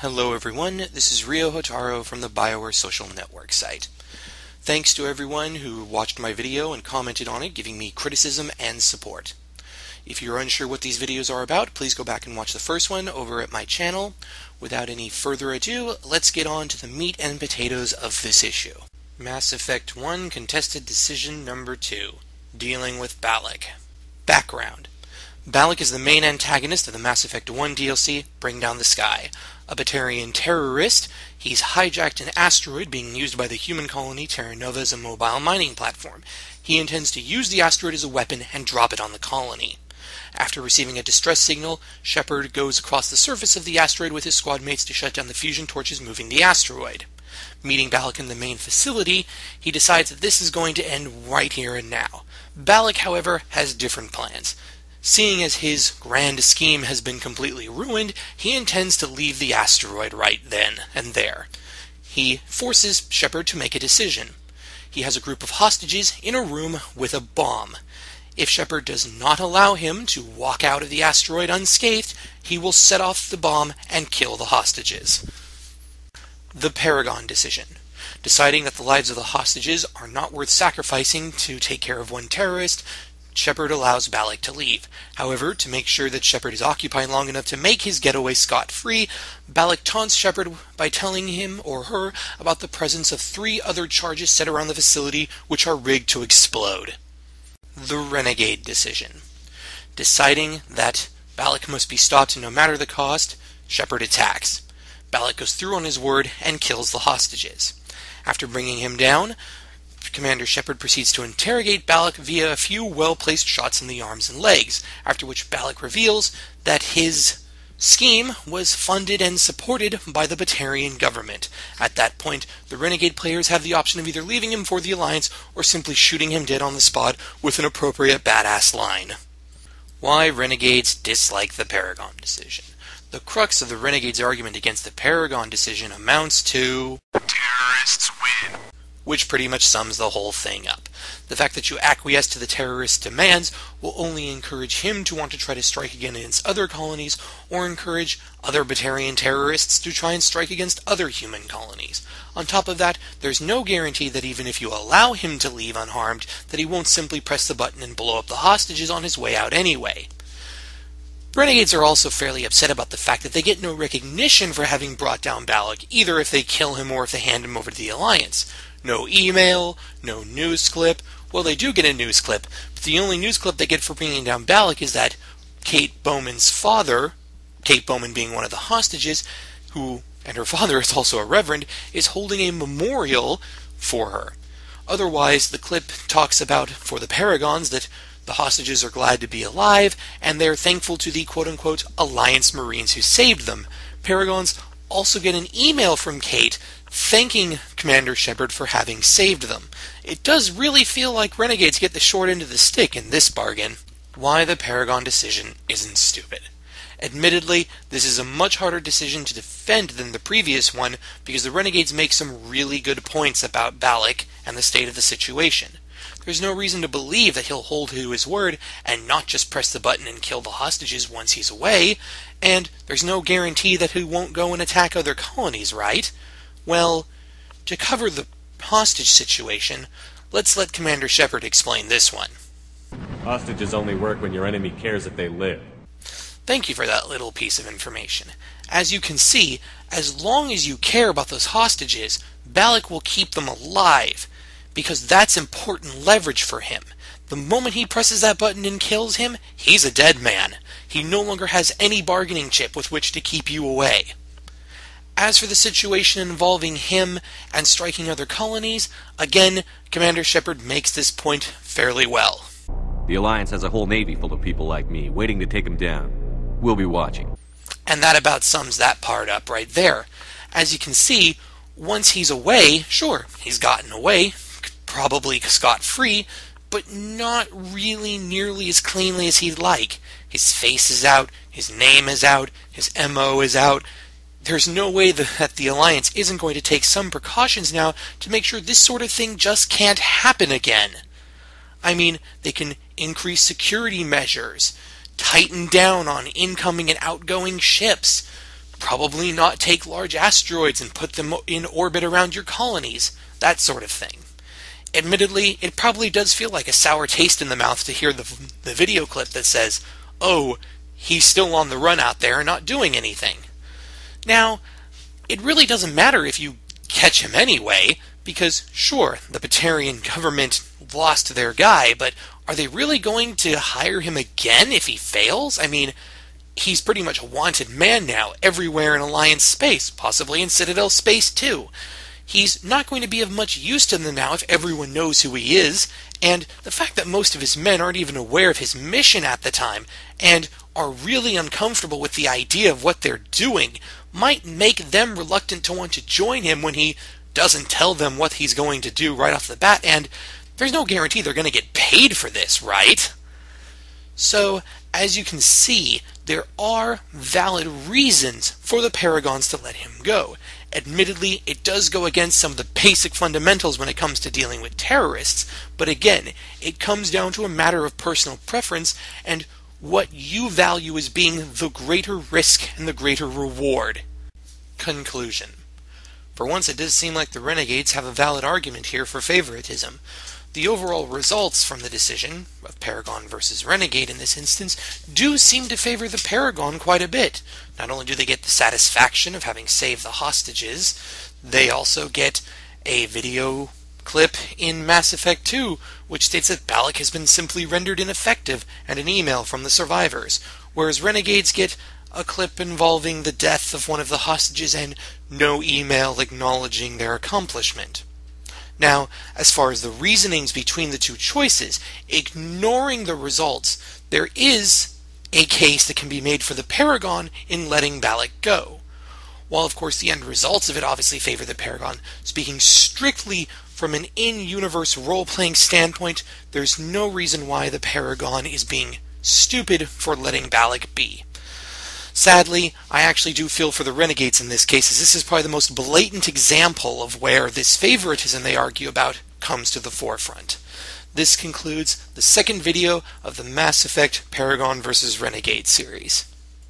Hello everyone, this is Ryo Hotaro from the Bioware Social Network site. Thanks to everyone who watched my video and commented on it, giving me criticism and support. If you're unsure what these videos are about, please go back and watch the first one over at my channel. Without any further ado, let's get on to the meat and potatoes of this issue. Mass Effect 1 Contested Decision Number 2, Dealing with Balak. Background. Balak is the main antagonist of the Mass Effect 1 DLC, Bring Down the Sky. A Batarian terrorist, he's hijacked an asteroid being used by the human colony Terra Nova as a mobile mining platform. He intends to use the asteroid as a weapon and drop it on the colony. After receiving a distress signal, Shepard goes across the surface of the asteroid with his squad mates to shut down the fusion torches moving the asteroid. Meeting Balak in the main facility, he decides that this is going to end right here and now. Balak, however, has different plans. Seeing as his grand scheme has been completely ruined, he intends to leave the asteroid right then and there. He forces Shepard to make a decision. He has a group of hostages in a room with a bomb. If Shepard does not allow him to walk out of the asteroid unscathed, he will set off the bomb and kill the hostages. The Paragon decision. Deciding that the lives of the hostages are not worth sacrificing to take care of one terrorist, Shepard allows Balak to leave. However, to make sure that Shepard is occupied long enough to make his getaway scot-free, Balak taunts Shepard by telling him or her about the presence of 3 other charges set around the facility which are rigged to explode. The Renegade decision. Deciding that Balak must be stopped no matter the cost, Shepard attacks. Balak goes through on his word and kills the hostages. After bringing him down, Commander Shepard proceeds to interrogate Balak via a few well-placed shots in the arms and legs, after which Balak reveals that his scheme was funded and supported by the Batarian government. At that point, the Renegade players have the option of either leaving him for the Alliance or simply shooting him dead on the spot with an appropriate badass line. Why Renegades dislike the Paragon decision. The crux of the Renegades' argument against the Paragon decision amounts to terrorists win, which pretty much sums the whole thing up. The fact that you acquiesce to the terrorist's demands will only encourage him to want to try to strike against other colonies, or encourage other Batarian terrorists to try and strike against other human colonies. On top of that, there's no guarantee that even if you allow him to leave unharmed, that he won't simply press the button and blow up the hostages on his way out anyway. Renegades are also fairly upset about the fact that they get no recognition for having brought down Balak, either if they kill him or if they hand him over to the Alliance. No email, no news clip. Well, they do get a news clip, but the only news clip they get for bringing down Balak is that Kate Bowman's father, Kate Bowman being one of the hostages, and her father is also a reverend, is holding a memorial for her. Otherwise, the clip talks about, for the Paragons, that the hostages are glad to be alive, and they're thankful to the quote-unquote Alliance Marines who saved them. Paragons also get an email from Kate thanking Commander Shepard for having saved them. It does really feel like Renegades get the short end of the stick in this bargain. Why the Paragon decision isn't stupid. Admittedly, this is a much harder decision to defend than the previous one because the Renegades make some really good points about Balak and the state of the situation. There's no reason to believe that he'll hold to his word and not just press the button and kill the hostages once he's away, and there's no guarantee that he won't go and attack other colonies, right? Well, to cover the hostage situation, let's let Commander Shepard explain this one. Hostages only work when your enemy cares if they live. Thank you for that little piece of information. As you can see, as long as you care about those hostages, Balak will keep them alive, because that's important leverage for him. The moment he presses that button and kills him, he's a dead man. He no longer has any bargaining chip with which to keep you away. As for the situation involving him and striking other colonies, again, Commander Shepard makes this point fairly well. The Alliance has a whole navy full of people like me, waiting to take him down. We'll be watching. And that about sums that part up right there. As you can see, once he's away, sure, he's gotten away, probably scot-free, but not really nearly as cleanly as he'd like. His face is out, his name is out, his MO is out. There's no way that the Alliance isn't going to take some precautions now to make sure this sort of thing just can't happen again. I mean, they can increase security measures, tighten down on incoming and outgoing ships, probably not take large asteroids and put them in orbit around your colonies, that sort of thing. Admittedly, it probably does feel like a sour taste in the mouth to hear the video clip that says, "Oh, he's still on the run out there and not doing anything." Now, it really doesn't matter if you catch him anyway, because sure, the Batarian government lost their guy, but are they really going to hire him again if he fails? I mean, he's pretty much a wanted man now, everywhere in Alliance space, possibly in Citadel space too. He's not going to be of much use to them now if everyone knows who he is, and the fact that most of his men aren't even aware of his mission at the time, and are really uncomfortable with the idea of what they're doing, might make them reluctant to want to join him when he doesn't tell them what he's going to do right off the bat, and there's no guarantee they're going to get paid for this, right? So, as you can see, there are valid reasons for the Paragons to let him go. Admittedly, it does go against some of the basic fundamentals when it comes to dealing with terrorists, but again, it comes down to a matter of personal preference and what you value as being the greater risk and the greater reward. Conclusion. For once, it does seem like the Renegades have a valid argument here for favoritism. The overall results from the decision, of Paragon versus Renegade in this instance, do seem to favor the Paragon quite a bit. Not only do they get the satisfaction of having saved the hostages, they also get a video clip in Mass Effect 2, which states that Balak has been simply rendered ineffective, and an email from the survivors, whereas Renegades get a clip involving the death of one of the hostages and no email acknowledging their accomplishment. Now, as far as the reasonings between the two choices, ignoring the results, there is a case that can be made for the Paragon in letting Balak go. While, of course, the end results of it obviously favor the Paragon, speaking strictly from an in-universe role-playing standpoint, there's no reason why the Paragon is being stupid for letting Balak be. Sadly, I actually do feel for the Renegades in this case, as this is probably the most blatant example of where this favoritism they argue about comes to the forefront. This concludes the second video of the Mass Effect Paragon vs. Renegade series.